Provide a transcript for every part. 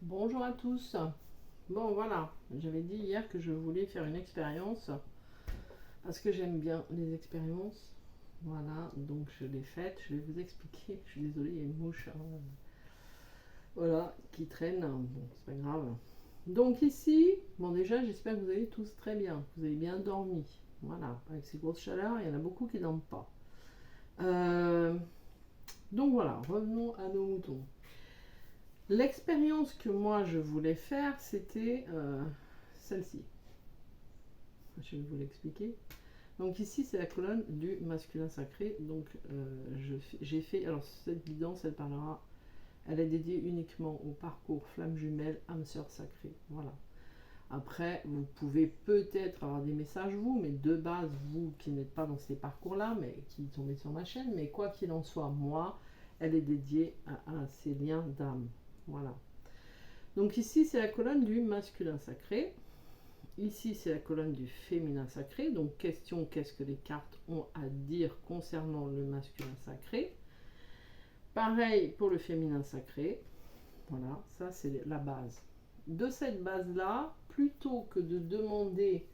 Bonjour à tous. Bon voilà, j'avais dit hier que je voulais faire une expérience parce que j'aime bien les expériences. Voilà, donc je l'ai faite, je vais vous expliquer. Je suis désolée, il y a une mouche voilà, qui traîne. Bon, c'est pas grave. Donc ici, bon déjà j'espère que vous allez tous très bien, vous avez bien dormi. Voilà, avec ces grosses chaleurs, il y en a beaucoup qui dorment pas. Euh, donc voilà, revenons à nos moutons. L'expérience que moi je voulais faire, c'était celle-ci. Je vais vous l'expliquer. Donc ici, c'est la colonne du masculin sacré. Donc j'ai fait, alors cette guidance, elle parlera, elle est dédiée uniquement au parcours flamme jumelle, âme sœur sacrée. Voilà. Après, vous pouvez peut-être avoir des messages vous, mais de base, vous qui n'êtes pas dans ces parcours-là, mais qui tombez sur ma chaîne, mais quoi qu'il en soit, moi, elle est dédiée à ces liens d'âme. Voilà. Donc ici, c'est la colonne du masculin sacré. Ici, c'est la colonne du féminin sacré. Donc, question, qu'est-ce que les cartes ont à dire concernant le masculin sacré. Pareil pour le féminin sacré. Voilà, ça c'est la base. De cette base-là, plutôt que de demander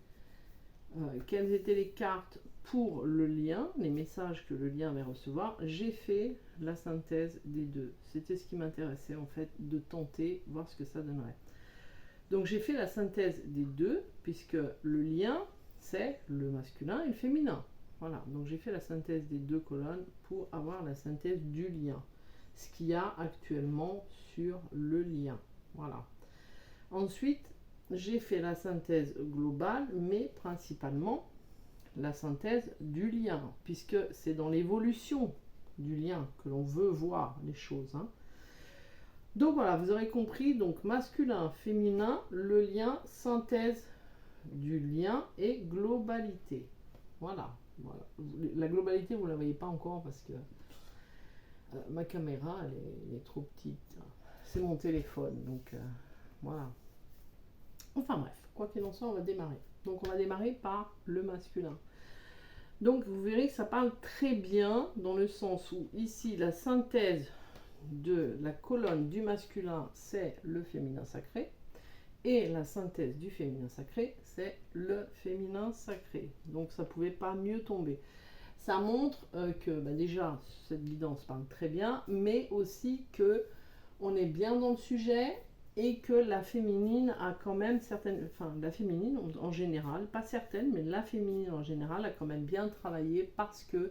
quelles étaient les cartes pour le lien, les messages que le lien va recevoir, j'ai fait la synthèse des deux. C'était ce qui m'intéressait en fait, de tenter, voir ce que ça donnerait. Donc j'ai fait la synthèse des deux, puisque le lien, c'est le masculin et le féminin. Voilà, donc j'ai fait la synthèse des deux colonnes pour avoir la synthèse du lien. Ce qu'il y a actuellement sur le lien. Voilà. Ensuite, j'ai fait la synthèse globale, mais principalement la synthèse du lien, puisque c'est dans l'évolution du lien que l'on veut voir les choses. Donc voilà, vous aurez compris, donc masculin, féminin, le lien, synthèse du lien et globalité. Voilà. Voilà. La globalité, vous ne la voyez pas encore parce que ma caméra, elle est trop petite. C'est mon téléphone, donc voilà. Enfin bref, quoi qu'il en soit, on va démarrer. Donc on va démarrer par le masculin. Donc vous verrez que ça parle très bien dans le sens où ici, la synthèse de la colonne du masculin, c'est le féminin sacré. Et la synthèse du féminin sacré, c'est le féminin sacré. Donc ça ne pouvait pas mieux tomber. Ça montre que déjà, cette guidance parle très bien, mais aussi que on est bien dans le sujet et que la féminine a quand même certaines... Enfin, la féminine en général, pas certaines, mais la féminine en général a quand même bien travaillé parce que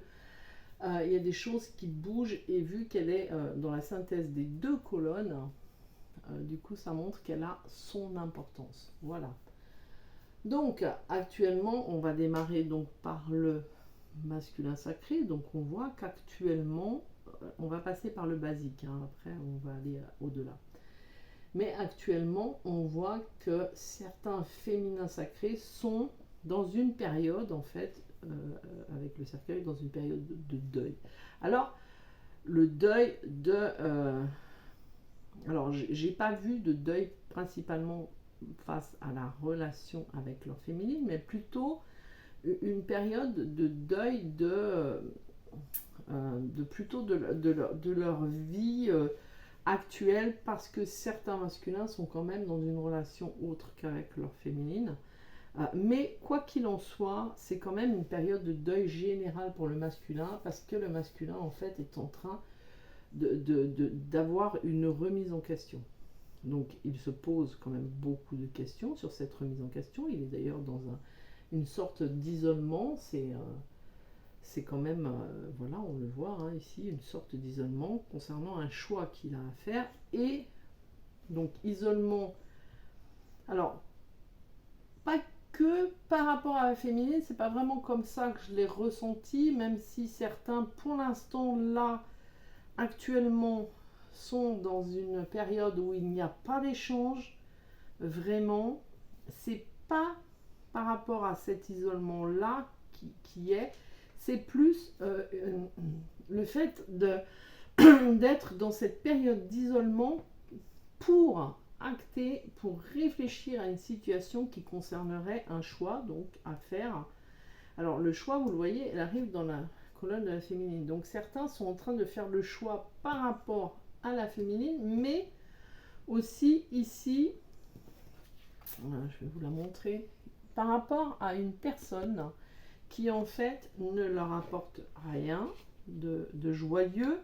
il y a des choses qui bougent et vu qu'elle est dans la synthèse des deux colonnes, du coup ça montre qu'elle a son importance. Voilà. Donc actuellement on va démarrer donc par le masculin sacré. Donc on voit qu'actuellement on va passer par le basique. Après on va aller au-delà. Mais actuellement on voit que certains féminins sacrés sont dans une période en fait avec le cercueil dans une période de deuil. Alors le deuil de alors, j'ai pas vu de deuil principalement face à la relation avec leur féminine, mais plutôt une période de deuil plutôt de leur vie actuelle, parce que certains masculins sont quand même dans une relation autre qu'avec leur féminine. Mais quoi qu'il en soit, c'est quand même une période de deuil général pour le masculin, parce que le masculin en fait est en train d'avoir une remise en question. Donc il se pose quand même beaucoup de questions sur cette remise en question. Il est d'ailleurs dans une sorte d'isolement. C'est quand même, voilà, on le voit ici, une sorte d'isolement concernant un choix qu'il a à faire. Et donc isolement, alors pas que par rapport à la féminine, c'est pas vraiment comme ça que je l'ai ressenti, même si certains, pour l'instant, là, actuellement, sont dans une période où il n'y a pas d'échange, vraiment, c'est pas par rapport à cet isolement-là qui est, c'est plus le fait d'être dans cette période d'isolement pour acter, pour réfléchir à une situation qui concernerait un choix, donc à faire. Alors le choix, vous le voyez, elle arrive dans la colonne de la féminine. Donc certains sont en train de faire le choix par rapport à la féminine, mais Aussi, ici, je vais vous la montrer, par rapport à une personne qui en fait ne leur apporte rien de joyeux.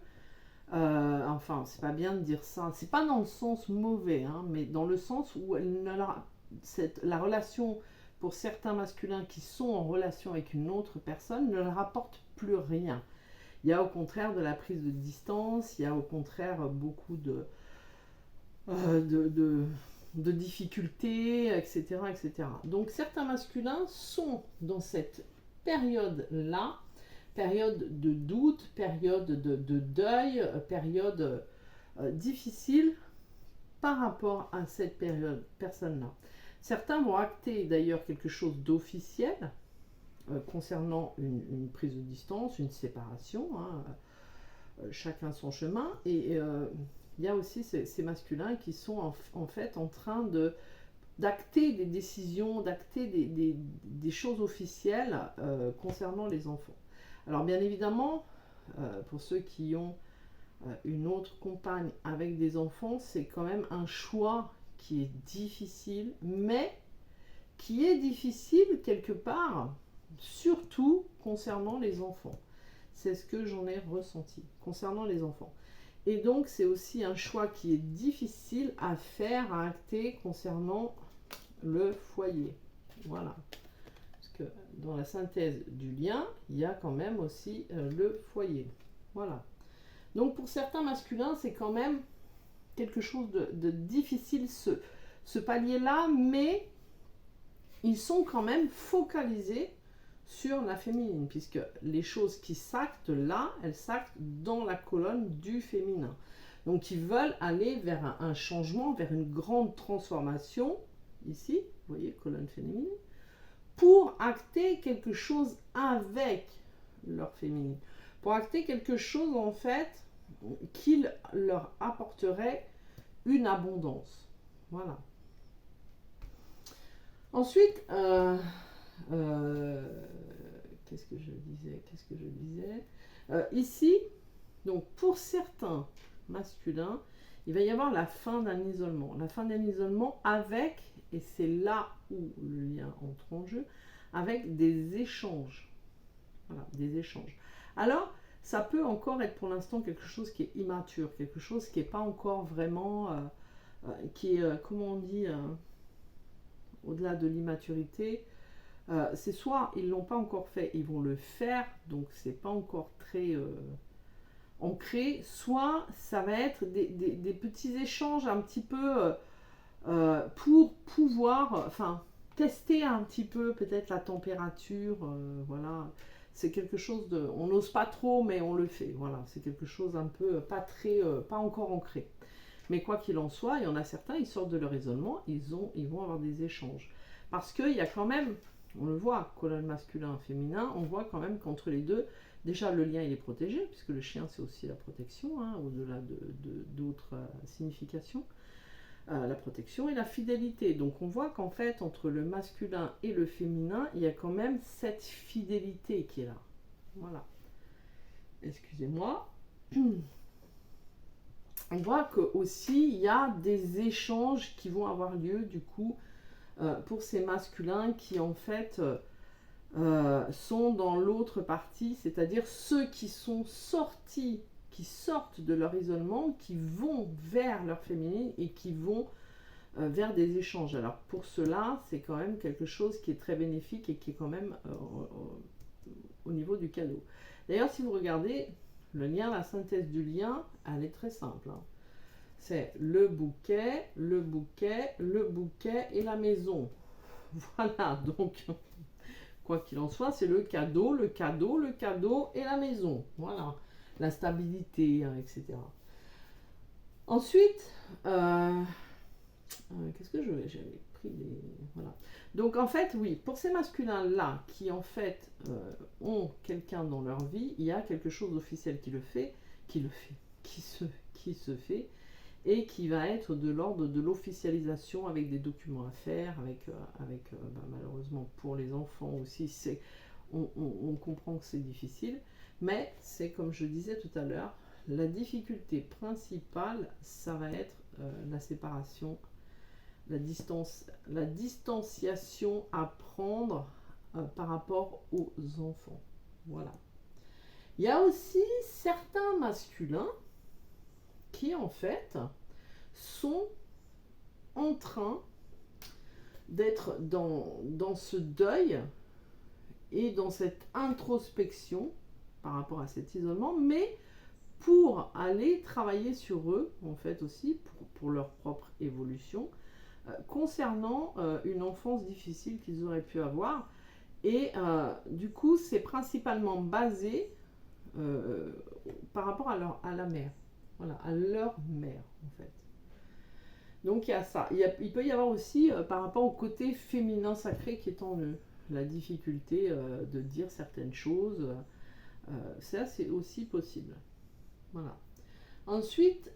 Enfin, c'est pas bien de dire ça, c'est pas dans le sens mauvais, hein, mais dans le sens où elle ne leur, la relation pour certains masculins qui sont en relation avec une autre personne ne leur apporte plus rien. Il y a au contraire de la prise de distance, il y a au contraire beaucoup euh, de, de, de difficultés, etc., etc. Donc certains masculins sont dans cette période-là, période de doute, période de deuil, période difficile par rapport à cette période, personne-là. Certains vont acter d'ailleurs quelque chose d'officiel concernant une prise de distance, une séparation, hein, chacun son chemin, et il y a aussi ces masculins qui sont en fait en train d'acter des décisions, d'acter des choses officielles concernant les enfants. Alors bien évidemment, pour ceux qui ont une autre compagne avec des enfants, c'est quand même un choix qui est difficile, mais qui est difficile quelque part, surtout concernant les enfants. C'est ce que j'en ai ressenti concernant les enfants. Et donc c'est aussi un choix qui est difficile à faire, à acter concernant le foyer. Voilà. Parce que dans la synthèse du lien, il y a quand même aussi le foyer. Voilà. Donc pour certains masculins, c'est quand même quelque chose de difficile, ce palier-là, mais ils sont quand même focalisés sur la féminine, puisque les choses qui s'actent là, elles s'actent dans la colonne du féminin. Donc ils veulent aller vers un changement, vers une grande transformation, ici, vous voyez, colonne féminine, pour acter quelque chose avec leur féminine, pour acter quelque chose en fait qui leur apporterait une abondance. Voilà. Ensuite, qu'est-ce que je disais ici, donc pour certains masculins, il va y avoir la fin d'un isolement. La fin d'un isolement avec, et c'est là où le lien entre en jeu, avec des échanges. Voilà, des échanges. Alors, ça peut encore être pour l'instant quelque chose qui est immature, quelque chose qui n'est pas encore vraiment, qui est, comment on dit, au-delà de l'immaturité. C'est soit ils ne l'ont pas encore fait, ils vont le faire, donc c'est pas encore très ancré, soit ça va être des petits échanges un petit peu pour pouvoir, enfin, tester un petit peu peut-être la température, voilà. C'est quelque chose de, on n'ose pas trop, mais on le fait, voilà. C'est quelque chose un peu pas très, pas encore ancré. Mais quoi qu'il en soit, il y en a certains, ils sortent de leur isolement, ils vont avoir des échanges. Parce qu'il y a quand même, on le voit, colonne masculin, féminin, on voit quand même qu'entre les deux, déjà le lien il est protégé, puisque le chien c'est aussi la protection, hein, au-delà d'autres significations. La protection et la fidélité. Donc on voit qu'en fait, entre le masculin et le féminin, il y a quand même cette fidélité qui est là. Voilà. Excusez-moi. On voit que aussi il y a des échanges qui vont avoir lieu du coup pour ces masculins qui en fait sont dans l'autre partie, c'est-à-dire ceux qui sont sortis, qui sortent de leur isolement, qui vont vers leur féminine et qui vont vers des échanges. Alors pour cela, c'est quand même quelque chose qui est très bénéfique et qui est quand même au niveau du cadeau. D'ailleurs, si vous regardez le lien, la synthèse du lien, elle est très simple. Hein. C'est le bouquet, le bouquet, le bouquet et la maison. Voilà, donc quoi qu'il en soit, c'est le cadeau, le cadeau, le cadeau et la maison. Voilà, la stabilité, hein, etc. Ensuite, qu'est-ce que j'avais pris des... Voilà. Donc en fait, oui, pour ces masculins-là qui en fait ont quelqu'un dans leur vie, il y a quelque chose d'officiel qui se fait, et qui va être de l'ordre de l'officialisation avec des documents à faire, avec malheureusement pour les enfants aussi, on comprend que c'est difficile, mais c'est comme je disais tout à l'heure, la difficulté principale, ça va être la séparation, la distanciation à prendre par rapport aux enfants. Voilà. Il y a aussi certains masculins qui en fait sont en train d'être dans ce deuil et dans cette introspection par rapport à cet isolement, mais pour aller travailler sur eux, en fait aussi, pour leur propre évolution, concernant une enfance difficile qu'ils auraient pu avoir. Et du coup, c'est principalement basé par rapport à la mère. Voilà, à leur mère, en fait. Donc il y a ça. Il peut y avoir aussi, par rapport au côté féminin sacré qui est en eux, la difficulté de dire certaines choses. Ça, c'est aussi possible. Voilà. Ensuite,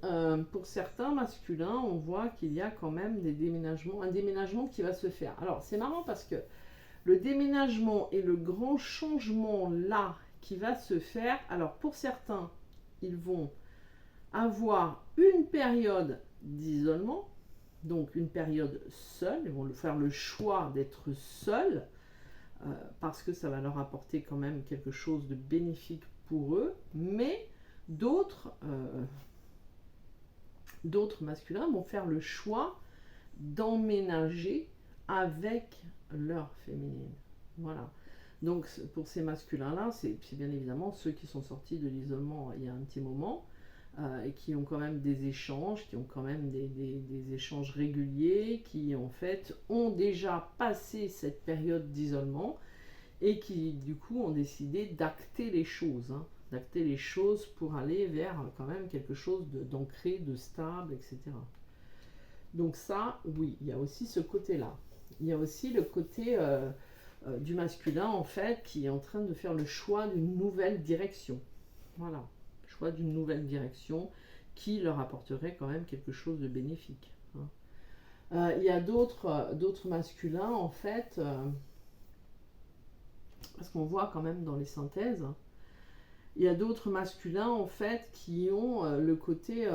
pour certains masculins, on voit qu'il y a quand même un déménagement qui va se faire. Alors, c'est marrant parce que le déménagement et le grand changement là qui va se faire, alors pour certains, ils vont avoir une période d'isolement, donc une période seule, ils vont faire le choix d'être seuls, parce que ça va leur apporter quand même quelque chose de bénéfique pour eux, mais d'autres masculins vont faire le choix d'emménager avec leur féminine. Voilà. Donc pour ces masculins-là, c'est bien évidemment ceux qui sont sortis de l'isolement il y a un petit moment, et qui ont quand même des échanges, qui ont quand même des échanges réguliers, qui en fait ont déjà passé cette période d'isolement et qui du coup ont décidé d'acter les choses, d'acter les choses pour aller vers quand même quelque chose d'ancré, de stable, etc. Donc ça, oui, il y a aussi ce côté-là. Il y a aussi le côté du masculin en fait qui est en train de faire le choix d'une nouvelle direction. Voilà. Choix d'une nouvelle direction qui leur apporterait quand même quelque chose de bénéfique. Il y a d'autres masculins en fait, parce qu'on voit quand même dans les synthèses, il y a d'autres masculins en fait qui ont le côté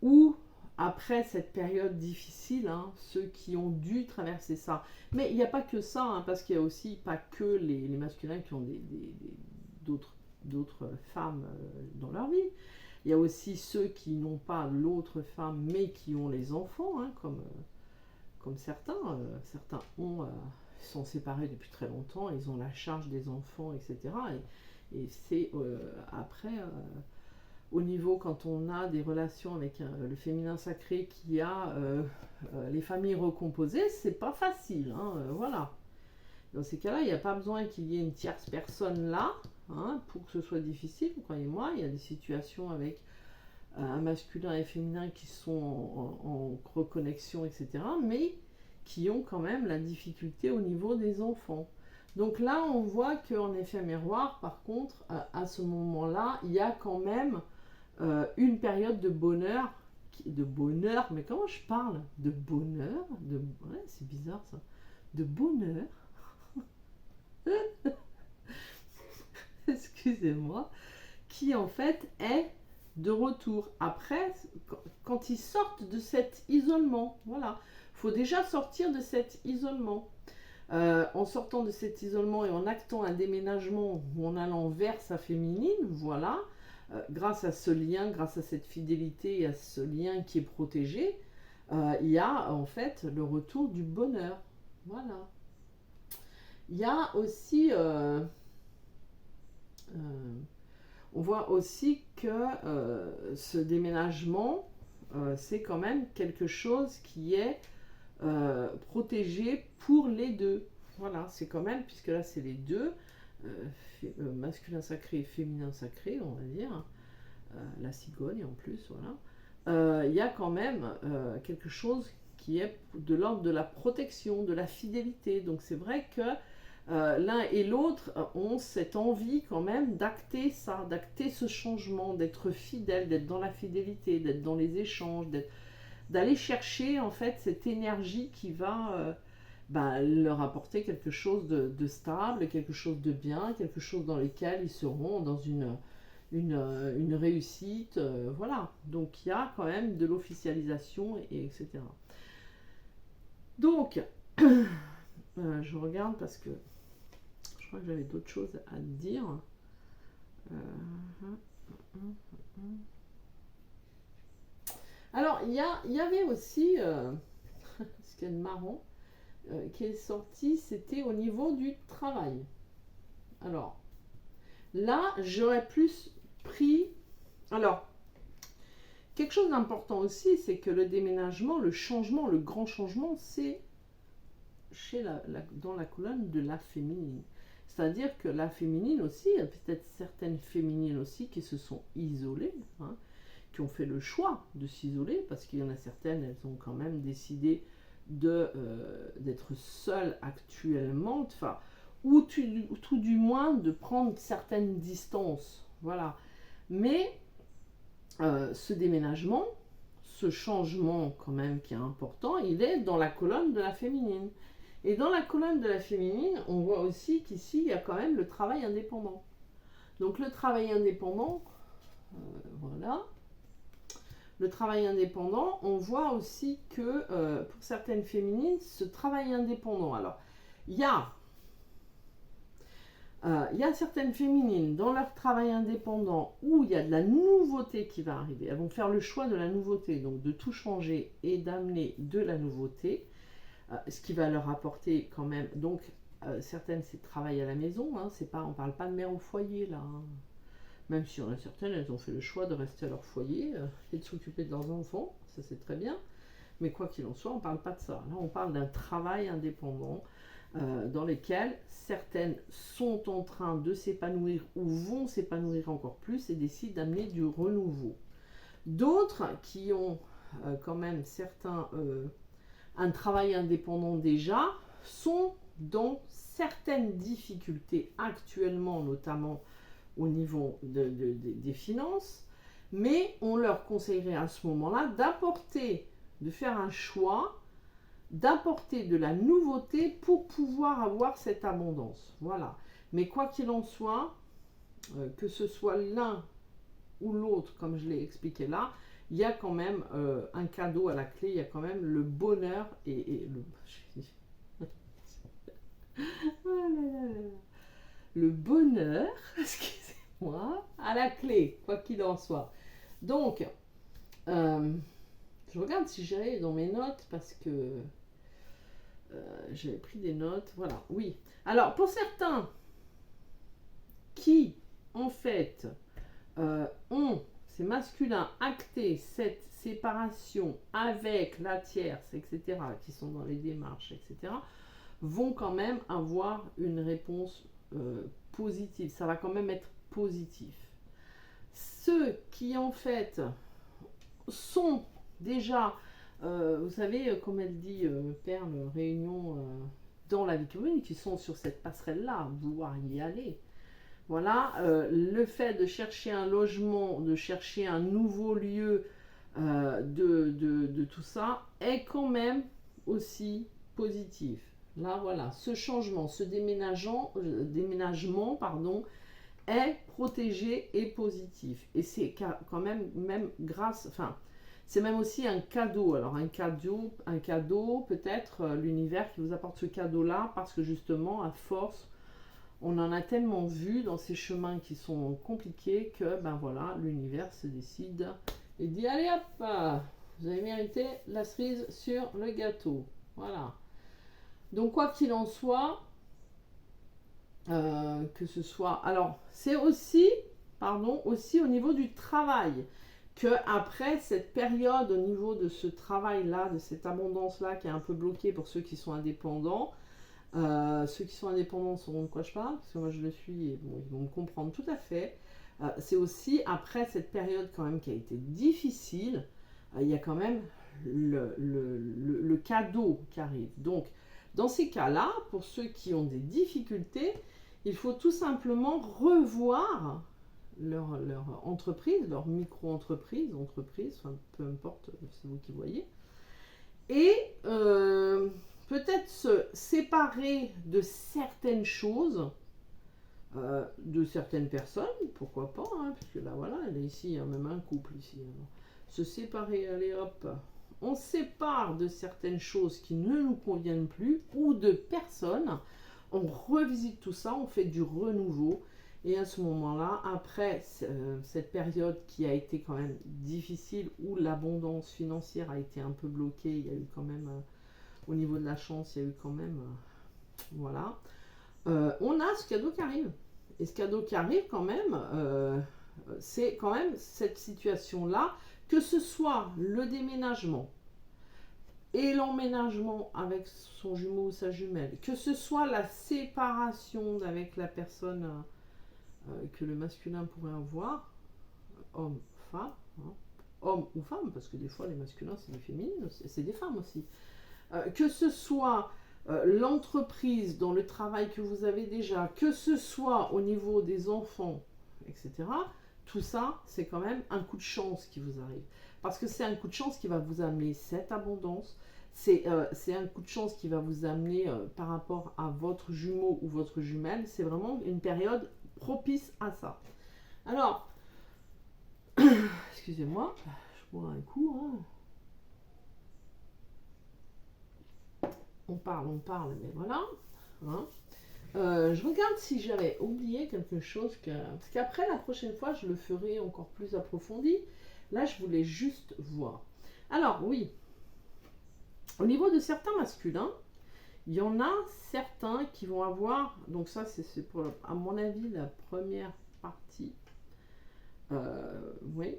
où après cette période difficile, ceux qui ont dû traverser ça, mais il n'y a pas que ça, parce qu'il y a aussi pas que les masculins qui ont d'autres femmes dans leur vie. Il y a aussi ceux qui n'ont pas l'autre femme mais qui ont les enfants, comme certains. Certains sont séparés depuis très longtemps, ils ont la charge des enfants, etc. Et c'est après, au niveau quand on a des relations avec le féminin sacré qui a les familles recomposées, c'est pas facile. Voilà. Dans ces cas-là, il n'y a pas besoin qu'il y ait une tierce personne là, pour que ce soit difficile, croyez-moi. Il y a des situations avec un masculin et féminin qui sont en reconnexion, etc., mais qui ont quand même la difficulté au niveau des enfants. Donc là, on voit qu'en effet miroir, par contre, à ce moment-là, il y a quand même une période de bonheur, mais comment je parle de bonheur, ouais, c'est bizarre ça, de bonheur, excusez-moi, qui en fait est de retour après, quand ils sortent de cet isolement. Voilà, il faut déjà sortir de cet isolement. En sortant de cet isolement et en actant un déménagement ou en allant vers sa féminine, voilà, grâce à ce lien, grâce à cette fidélité et à ce lien qui est protégé, il y a en fait le retour du bonheur. Voilà. Il y a aussi, on voit aussi que ce déménagement, c'est quand même quelque chose qui est protégé pour les deux. Voilà, c'est quand même, puisque là c'est les deux, masculin sacré et féminin sacré, on va dire, la cigogne en plus, voilà. Il y a quand même quelque chose qui est de l'ordre de la protection, de la fidélité. Donc c'est vrai que l'un et l'autre ont cette envie quand même d'acter ça, d'acter ce changement, d'être fidèle, d'être dans la fidélité, d'être dans les échanges, d'aller chercher en fait cette énergie qui va leur apporter quelque chose de stable, quelque chose de bien, quelque chose dans lequel ils seront dans une une réussite, voilà. Donc il y a quand même de l'officialisation, etc. Donc, je regarde parce que je crois que j'avais d'autres choses à dire. Alors, il y avait aussi, ce qui est marrant, qui est sorti, c'était au niveau du travail. Alors, là, j'aurais plus pris... Alors, quelque chose d'important aussi, c'est que le déménagement, le changement, le grand changement, c'est dans la colonne de la féminine. C'est-à-dire que la féminine aussi, il y a peut-être certaines féminines aussi qui se sont isolées, hein, qui ont fait le choix de s'isoler, parce qu'il y en a certaines, elles ont quand même décidé d'être seules actuellement, enfin, ou tout du moins de prendre certaines distances. Voilà. Mais ce déménagement, ce changement quand même qui est important, il est dans la colonne de la féminine. Et dans la colonne de la féminine, on voit aussi qu'ici, il y a quand même le travail indépendant. Donc le travail indépendant, voilà. Le travail indépendant, on voit aussi que pour certaines féminines, ce travail indépendant, alors, il y a certaines féminines dans leur travail indépendant où il y a de la nouveauté qui va arriver. Elles vont faire le choix de la nouveauté, donc de tout changer et d'amener de la nouveauté, ce qui va leur apporter quand même. Donc, certaines, c'est travail à la maison, hein, c'est pas, on ne parle pas de mère au foyer là. Hein. Même si on a certaines, elles ont fait le choix de rester à leur foyer et de s'occuper de leurs enfants, ça c'est très bien. Mais quoi qu'il en soit, on ne parle pas de ça. Là, on parle d'un travail indépendant dans lequel certaines sont en train de s'épanouir ou vont s'épanouir encore plus et décident d'amener du renouveau. D'autres qui ont quand même un travail indépendant déjà sont dans certaines difficultés actuellement, notamment au niveau des finances, mais on leur conseillerait à ce moment-là de faire un choix, d'apporter de la nouveauté pour pouvoir avoir cette abondance. Voilà. Mais quoi qu'il en soit, que ce soit l'un ou l'autre, comme je l'ai expliqué là, il y a quand même un cadeau à la clé, il y a quand même le bonheur et le... le bonheur, excusez-moi, à la clé, quoi qu'il en soit. Donc, je regarde si j'ai dans mes notes parce que j'avais pris des notes. Voilà, oui. Alors, pour certains qui, en fait, ont, c'est masculin, acté cette séparation avec la tierce, etc., qui sont dans les démarches, etc., vont quand même avoir une réponse positive. Ça va quand même être positif. Ceux qui, en fait, sont déjà, vous savez, comme elle dit, Perle, réunion dans la vie commune, qui sont sur cette passerelle-là, vouloir y aller. Voilà, le fait de chercher un logement, de chercher un nouveau lieu, de tout ça, est quand même aussi positif. Là, voilà, ce changement, ce déménagement, est protégé et positif. Et c'est quand même grâce, enfin, c'est même aussi un cadeau. Alors un cadeau, peut-être l'univers qui vous apporte ce cadeau-là, parce que justement, à force, on en a tellement vu dans ces chemins qui sont compliqués que, ben voilà, l'univers se décide et dit, allez hop, vous avez mérité la cerise sur le gâteau. Voilà. Donc quoi qu'il en soit, que ce soit... Alors, c'est aussi au niveau du travail, que après cette période, au niveau de ce travail-là, de cette abondance-là, qui est un peu bloquée pour ceux qui sont indépendants, ceux qui sont indépendants sauront de quoi je parle, parce que moi je le suis, et bon, ils vont me comprendre tout à fait. C'est aussi après cette période quand même qui a été difficile, il y a quand même le cadeau qui arrive. Donc, dans ces cas-là, pour ceux qui ont des difficultés, il faut tout simplement revoir leur entreprise, leur micro-entreprise, enfin, peu importe, c'est vous qui voyez. Et peut-être se séparer de certaines choses de certaines personnes, pourquoi pas, hein, puisque là voilà, elle est ici, il y a même un couple ici. Alors, se séparer, allez hop, on se sépare de certaines choses qui ne nous conviennent plus ou de personnes, on revisite tout ça, on fait du renouveau. Et à ce moment-là, après cette période qui a été quand même difficile, où l'abondance financière a été un peu bloquée, il y a eu quand même, au niveau de la chance, il y a eu quand même, voilà. On a ce cadeau qui arrive. Et ce cadeau qui arrive quand même, c'est quand même cette situation-là, que ce soit le déménagement et l'emménagement avec son jumeau ou sa jumelle, que ce soit la séparation avec la personne que le masculin pourrait avoir, homme, femme, hein, homme ou femme, parce que des fois les masculins c'est des féminines, c'est des femmes aussi, que ce soit l'entreprise dans le travail que vous avez déjà, que ce soit au niveau des enfants, etc., tout ça, c'est quand même un coup de chance qui vous arrive. Parce que c'est un coup de chance qui va vous amener cette abondance, c'est un coup de chance qui va vous amener par rapport à votre jumeau ou votre jumelle, c'est vraiment une période propice à ça. Alors, excusez-moi, je bois un coup, hein. On parle, mais voilà. Hein. Je regarde si j'avais oublié quelque chose. Parce qu'après, la prochaine fois, je le ferai encore plus approfondi. Là, je voulais juste voir. Alors, oui. Au niveau de certains masculins, il y en a certains qui vont avoir... Donc ça, c'est pour, à mon avis, la première partie. Oui.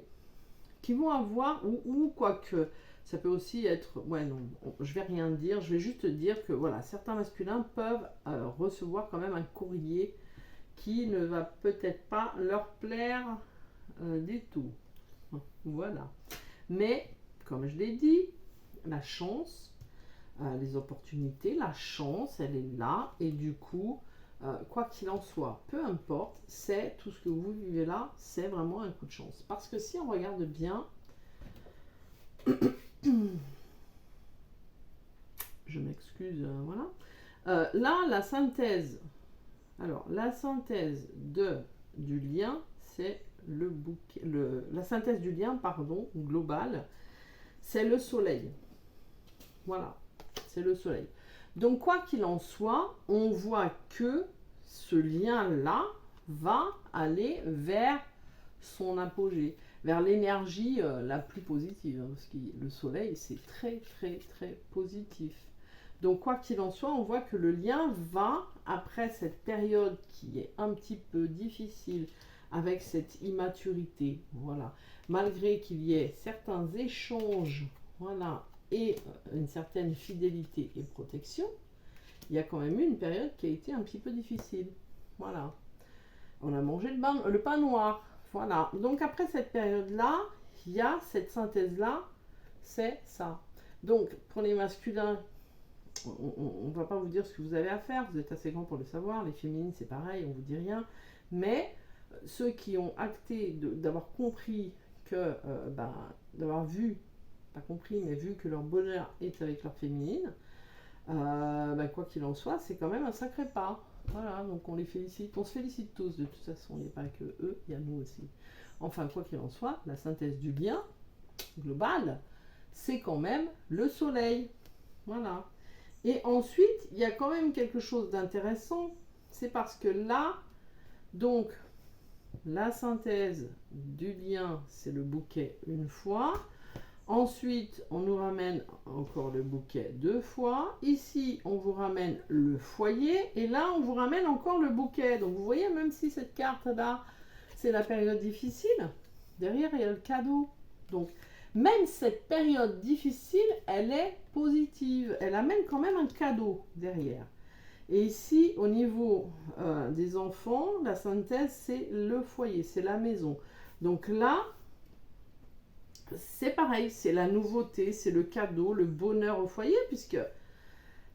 Qui vont avoir... Ou quoique... Ça peut aussi être... Ouais, non, je vais rien dire. Je vais juste dire que, voilà, certains masculins peuvent recevoir quand même un courrier qui ne va peut-être pas leur plaire du tout. Voilà. Mais, comme je l'ai dit, la chance, les opportunités, la chance, elle est là. Et du coup, quoi qu'il en soit, peu importe, c'est tout ce que vous vivez là, c'est vraiment un coup de chance. Parce que si on regarde bien... Je m'excuse, voilà. Là, la synthèse. Alors, la synthèse du lien, c'est le bouquet. La synthèse du lien, pardon, global, c'est le soleil. Voilà, c'est le soleil. Donc, quoi qu'il en soit, on voit que ce lien-là va aller vers son apogée, vers l'énergie la plus positive. Hein, parce que le soleil, c'est très, très, très positif. Donc, quoi qu'il en soit, on voit que le lien va, après cette période qui est un petit peu difficile, avec cette immaturité, voilà, malgré qu'il y ait certains échanges, voilà, et une certaine fidélité et protection, il y a quand même eu une période qui a été un petit peu difficile. Voilà. On a mangé le pain noir. Voilà. Donc après cette période-là, il y a cette synthèse-là, c'est ça. Donc pour les masculins, on ne va pas vous dire ce que vous avez à faire, vous êtes assez grand pour le savoir. Les féminines, c'est pareil, on vous dit rien. Mais ceux qui ont acté d'avoir compris que, d'avoir vu, pas compris, mais vu que leur bonheur est avec leur féminine, quoi qu'il en soit, c'est quand même un sacré pas. Voilà, donc on les félicite, on se félicite tous de toute façon, il n'y a pas que eux, il y a nous aussi. Enfin, quoi qu'il en soit, la synthèse du lien global, c'est quand même le soleil. Voilà. Et ensuite, il y a quand même quelque chose d'intéressant, c'est parce que là, donc, la synthèse du lien, c'est le bouquet une fois. Ensuite, on nous ramène encore le bouquet 2 fois. Ici, on vous ramène le foyer. Et là, on vous ramène encore le bouquet. Donc, vous voyez, même si cette carte-là, c'est la période difficile, derrière, il y a le cadeau. Donc, même cette période difficile, elle est positive. Elle amène quand même un cadeau derrière. Et ici, au niveau des enfants, la synthèse, c'est le foyer, c'est la maison. Donc là, c'est pareil, c'est la nouveauté, c'est le cadeau, le bonheur au foyer, puisque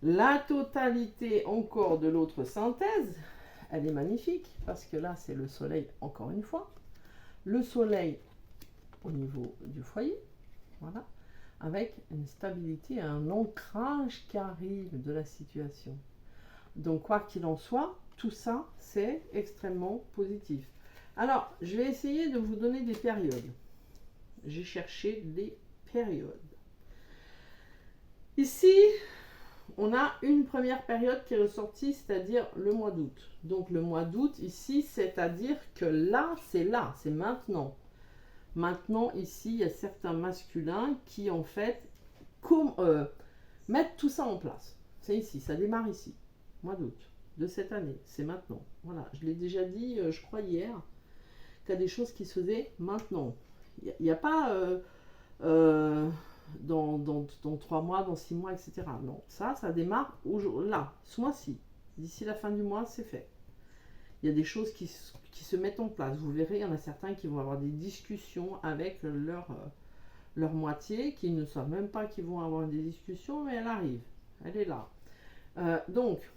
la totalité encore de l'autre synthèse, elle est magnifique, parce que là, c'est le soleil, encore une fois. Le soleil au niveau du foyer, voilà, avec une stabilité, un ancrage qui arrive de la situation. Donc, quoi qu'il en soit, tout ça, c'est extrêmement positif. Alors, je vais essayer de vous donner des périodes. J'ai cherché des périodes. Ici, on a une première période qui est ressortie, c'est-à-dire le mois d'août. Donc le mois d'août ici, c'est-à-dire que là, c'est maintenant. Maintenant, ici, il y a certains masculins qui, en fait, mettent tout ça en place. C'est ici, ça démarre ici, mois d'août de cette année, c'est maintenant. Voilà, je l'ai déjà dit, je crois, hier, qu'il y a des choses qui se faisaient maintenant. Il n'y a pas dans 3 mois, dans 6 mois, etc. Non, ça démarre là, ce mois-ci. D'ici la fin du mois, c'est fait. Il y a des choses qui se mettent en place. Vous verrez, il y en a certains qui vont avoir des discussions avec leur moitié, qui ne savent même pas qu'ils vont avoir des discussions, mais elle arrive. Elle est là. Donc,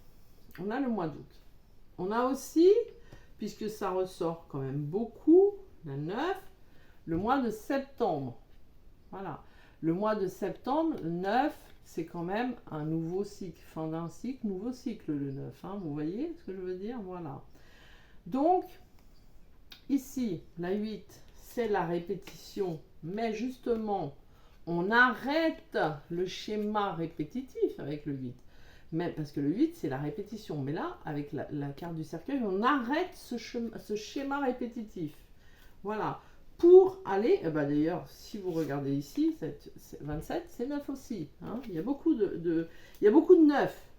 on a le mois d'août. On a aussi, puisque ça ressort quand même beaucoup, la 9, le mois de septembre. Voilà. Le mois de septembre, le 9, c'est quand même un nouveau cycle. Fin d'un cycle, nouveau cycle, le 9. Hein, vous voyez ce que je veux dire? Voilà. Donc, ici, la 8, c'est la répétition. Mais justement, on arrête le schéma répétitif avec le 8. Mais, parce que le 8, c'est la répétition. Mais là, avec la carte du cercueil, on arrête ce schéma répétitif. Voilà. Pour aller, d'ailleurs, si vous regardez ici, 27, c'est 9 aussi. Hein. Il y a beaucoup de 9.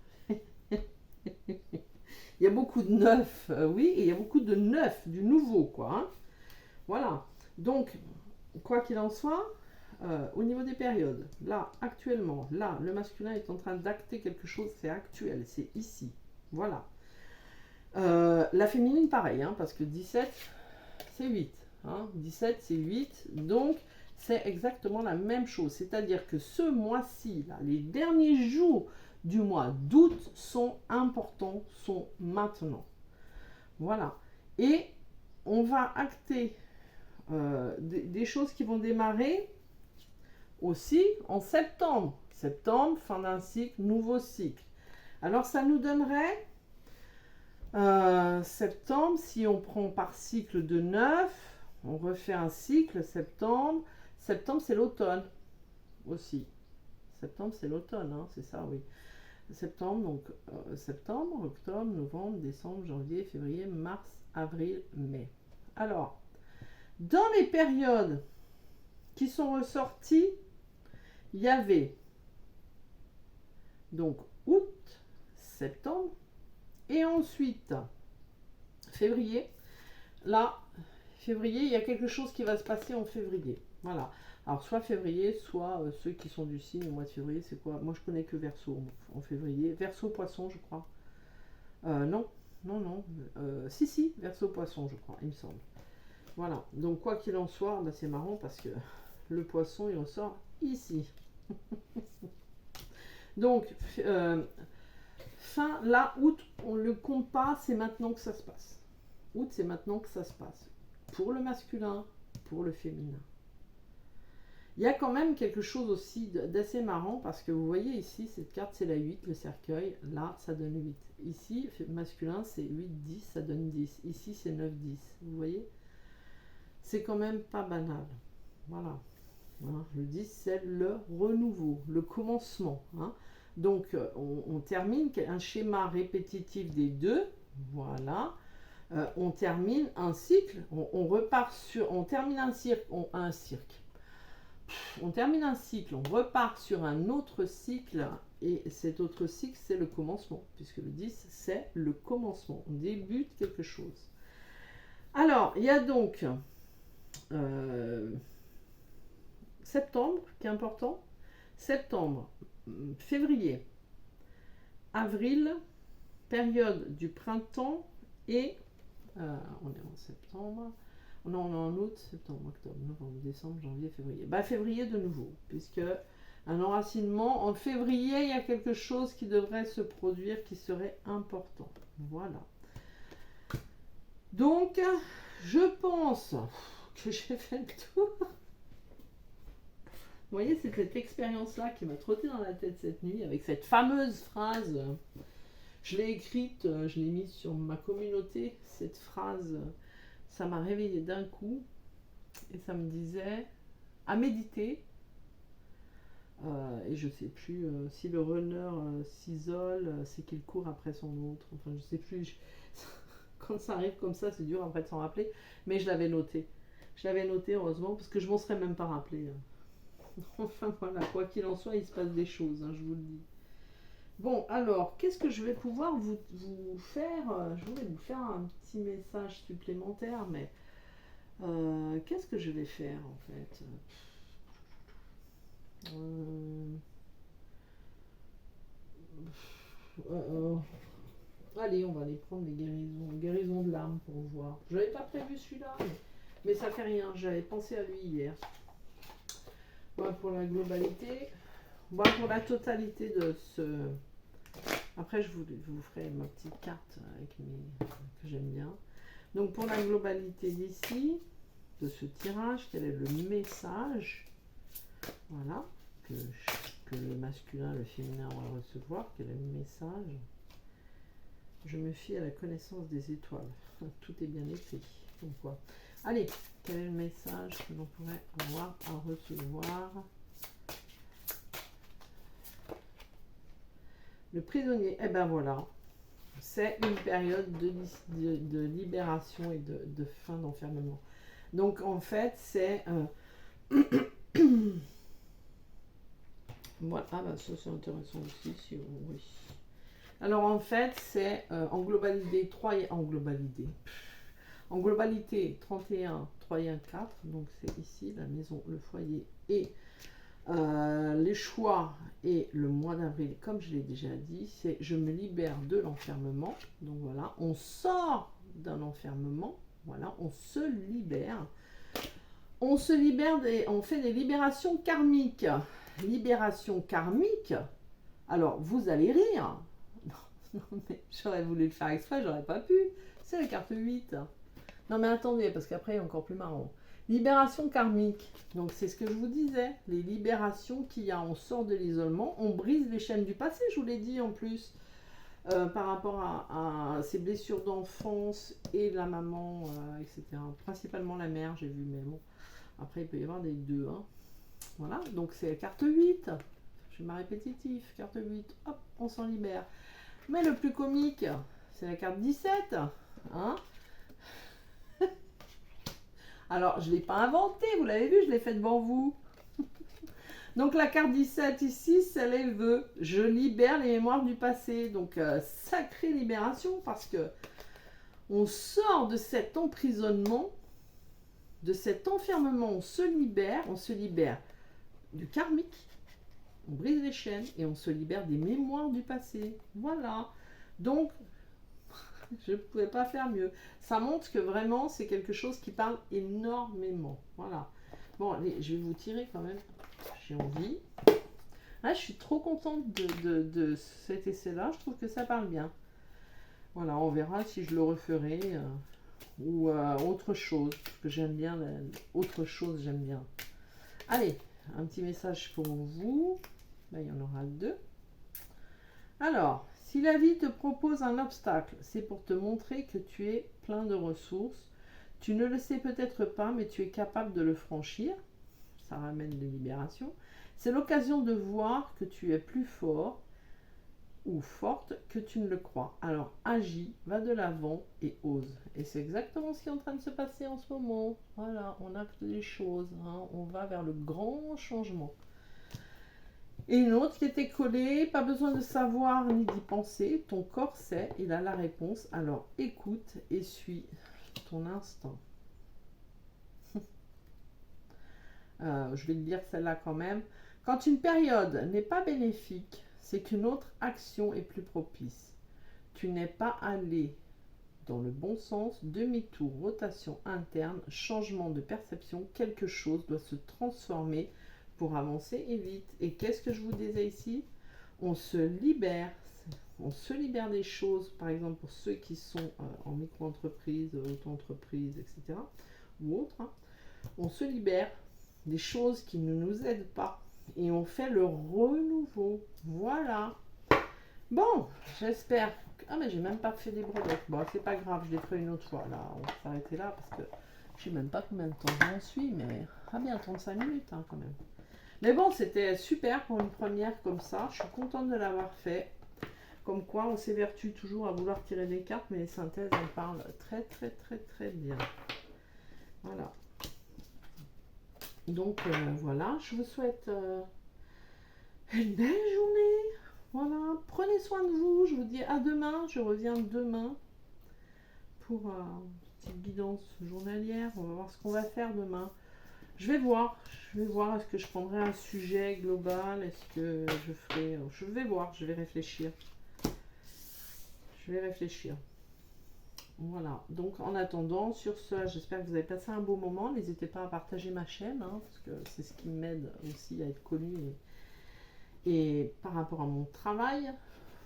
Il y a beaucoup de 9, oui, et il y a beaucoup de 9, du nouveau, quoi. Hein. Voilà. Donc, quoi qu'il en soit, au niveau des périodes, là, actuellement, là, le masculin est en train d'acter quelque chose, c'est actuel, c'est ici. Voilà. La féminine, pareil, hein, parce que 17, c'est 8. Hein, 17, c'est 8. Donc, c'est exactement la même chose. C'est-à-dire que ce mois-ci, les derniers jours du mois d'août sont importants, sont maintenant. Voilà. Et on va acter des choses qui vont démarrer aussi en septembre. Septembre, fin d'un cycle, nouveau cycle. Alors, ça nous donnerait septembre, si on prend par cycle de 9, on refait un cycle, septembre. Septembre, c'est l'automne aussi. Septembre, c'est l'automne, hein, c'est ça, oui. Septembre, donc septembre, octobre, novembre, décembre, janvier, février, mars, avril, mai. Alors, dans les périodes qui sont ressorties, il y avait donc août, septembre, et ensuite février. Là, février, il y a quelque chose qui va se passer en février. Voilà. Alors, soit février, soit ceux qui sont du signe au mois de février, c'est quoi? Moi, je connais que Verseau en février. Verseau, poisson, je crois. Non. Si, Verseau, poisson, je crois, il me semble. Voilà. Donc, quoi qu'il en soit, c'est marrant parce que le poisson, il ressort ici. Donc, fin, là, août, on ne le compte pas, c'est maintenant que ça se passe. Août, c'est maintenant que ça se passe. Pour le masculin, pour le féminin. Il y a quand même quelque chose aussi d'assez marrant parce que vous voyez ici, cette carte, c'est la 8, le cercueil. Là, ça donne 8. Ici, masculin, c'est 8, 10, ça donne 10. Ici, c'est 9, 10. Vous voyez? C'est quand même pas banal. Voilà. Hein, le 10, c'est le renouveau, le commencement. Hein. Donc, on termine un schéma répétitif des deux. Voilà. On termine un cycle. On repart sur... On termine un cycle. On termine un cycle. On repart sur un autre cycle. Et cet autre cycle, c'est le commencement. Puisque le 10, c'est le commencement. On débute quelque chose. Alors, il y a donc... septembre, qui est important. Septembre, février, avril, période du printemps et on est en septembre, non, on est en août, septembre, octobre, novembre, décembre, janvier, février. Février de nouveau, puisque un enracinement, en février, il y a quelque chose qui devrait se produire qui serait important. Voilà. Donc, je pense que j'ai fait le tour. Vous voyez, c'est cette expérience-là qui m'a trotté dans la tête cette nuit, avec cette fameuse phrase Je l'ai écrite, je l'ai mise sur ma communauté. Cette phrase, ça m'a réveillée d'un coup. Et ça me disait à méditer. Et je sais plus si le runner s'isole, c'est qu'il court après son autre. Enfin, je sais plus. Quand ça arrive comme ça, c'est dur après de s'en rappeler. Mais je l'avais noté. Je l'avais noté, heureusement, parce que je m'en serais même pas rappelé. Enfin, voilà, quoi qu'il en soit, il se passe des choses, hein, je vous le dis. Bon, alors, qu'est-ce que je vais pouvoir vous faire? Je voulais vous faire un petit message supplémentaire, mais qu'est-ce que je vais faire, en fait? Allez, on va aller prendre des guérisons de l'âme pour voir. Je n'avais pas prévu celui-là, mais ça fait rien. J'avais pensé à lui hier. Voilà pour la globalité. Voilà pour la totalité de ce. Après, je vous ferai ma petite carte avec que j'aime bien. Donc, pour la globalité d'ici, de ce tirage, quel est le message? Voilà, que le masculin, le féminin va recevoir. Quel est le message? Je me fie à la connaissance des étoiles. Tout est bien écrit. Donc quoi. Allez, quel est le message que l'on pourrait avoir à recevoir? Le prisonnier. Eh ben voilà. C'est une période de libération et de fin d'enfermement. Donc en fait, c'est... voilà, ah ben ça c'est intéressant aussi. Si on... oui. Alors en fait, c'est en globalité 3 et en globalité 31, 3 et 1, 4. Donc c'est ici la maison, le foyer et les choix et le mois d'avril, comme je l'ai déjà dit, c'est je me libère de l'enfermement. Donc voilà, on sort d'un enfermement. Voilà, on se libère. On se libère, on fait des libérations karmiques. Libération karmique. Alors vous allez rire. Non, mais j'aurais voulu le faire exprès, j'aurais pas pu. C'est la carte 8. Non, mais attendez, parce qu'après, il y a encore plus marrant. Libération karmique. Donc, c'est ce que je vous disais. Les libérations qu'il y a, on sort de l'isolement, on brise les chaînes du passé, je vous l'ai dit en plus, par rapport à ces blessures d'enfance et la maman, etc. Principalement la mère, j'ai vu, mais bon. Après, il peut y avoir des deux. Hein. Voilà, donc c'est la carte 8. Je ma répétitif, carte 8. Hop, on s'en libère. Mais le plus comique, c'est la carte 17. Hein? Alors, je ne l'ai pas inventée, vous l'avez vu, je l'ai fait devant vous. Donc, la carte 17 ici, c'est les vœux. Je libère les mémoires du passé. Donc, sacrée libération parce que on sort de cet emprisonnement, de cet enfermement, on se libère du karmique. On brise les chaînes et on se libère des mémoires du passé. Voilà. Donc, je ne pouvais pas faire mieux. Ça montre que vraiment, c'est quelque chose qui parle énormément. Voilà. Bon, allez, je vais vous tirer quand même. J'ai envie. Ah, je suis trop contente de cet essai-là. Je trouve que ça parle bien. Voilà, on verra si je le referai ou autre chose. Parce que j'aime bien autre chose, j'aime bien. Allez, un petit message pour vous. Là, il y en aura 2. Alors, si la vie te propose un obstacle, c'est pour te montrer que tu es plein de ressources. Tu ne le sais peut-être pas, mais tu es capable de le franchir. Ça ramène de libération. C'est l'occasion de voir que tu es plus fort ou forte que tu ne le crois. Alors agis, va de l'avant et ose. Et c'est exactement ce qui est en train de se passer en ce moment. Voilà, on acte les choses. Hein. On va vers le grand changement. Et une autre qui était collée, pas besoin de savoir ni d'y penser, ton corps sait, il a la réponse, alors écoute et suis ton instinct. Je vais te dire celle-là quand même. Quand une période n'est pas bénéfique, c'est qu'une autre action est plus propice. Tu n'es pas allé dans le bon sens, demi-tour, rotation interne, changement de perception, quelque chose doit se transformer pour avancer et vite. Et qu'est-ce que je vous disais ici? On se libère des choses, par exemple pour ceux qui sont en micro-entreprise, auto-entreprise, etc. ou autres. Hein. On se libère des choses qui ne nous aident pas et on fait le renouveau. Voilà. Bon, j'espère Ah mais j'ai même pas fait des brodettes. Bon, c'est pas grave, je les ferai une autre fois. Là, on va s'arrêter là parce que je sais même pas combien de temps j'en suis, mais bien 35 minutes hein, quand même. Mais bon, c'était super pour une première comme ça. Je suis contente de l'avoir fait. Comme quoi, on s'évertue toujours à vouloir tirer des cartes, mais les synthèses, elles parlent très très très très bien. Voilà. Donc voilà, je vous souhaite une belle journée. Voilà, prenez soin de vous. Je vous dis à demain. Je reviens demain pour une petite guidance journalière. On va voir ce qu'on va faire demain. Je vais voir. Est-ce que je prendrai un sujet global. Est-ce que je ferai... Je vais voir. Je vais réfléchir. Voilà. Donc en attendant, sur ce, j'espère que vous avez passé un beau moment. N'hésitez pas à partager ma chaîne. Hein, parce que c'est ce qui m'aide aussi à être connue. Et par rapport à mon travail,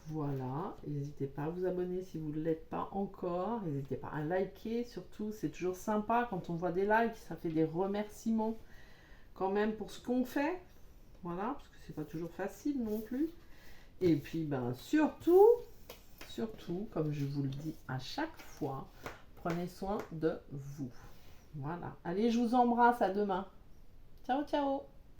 voilà, n'hésitez pas à vous abonner si vous ne l'êtes pas encore, n'hésitez pas à liker, surtout c'est toujours sympa quand on voit des likes, ça fait des remerciements quand même pour ce qu'on fait, voilà, parce que c'est pas toujours facile non plus. Et puis ben surtout, comme je vous le dis à chaque fois, prenez soin de vous. Voilà, allez, je vous embrasse, à demain. Ciao, ciao.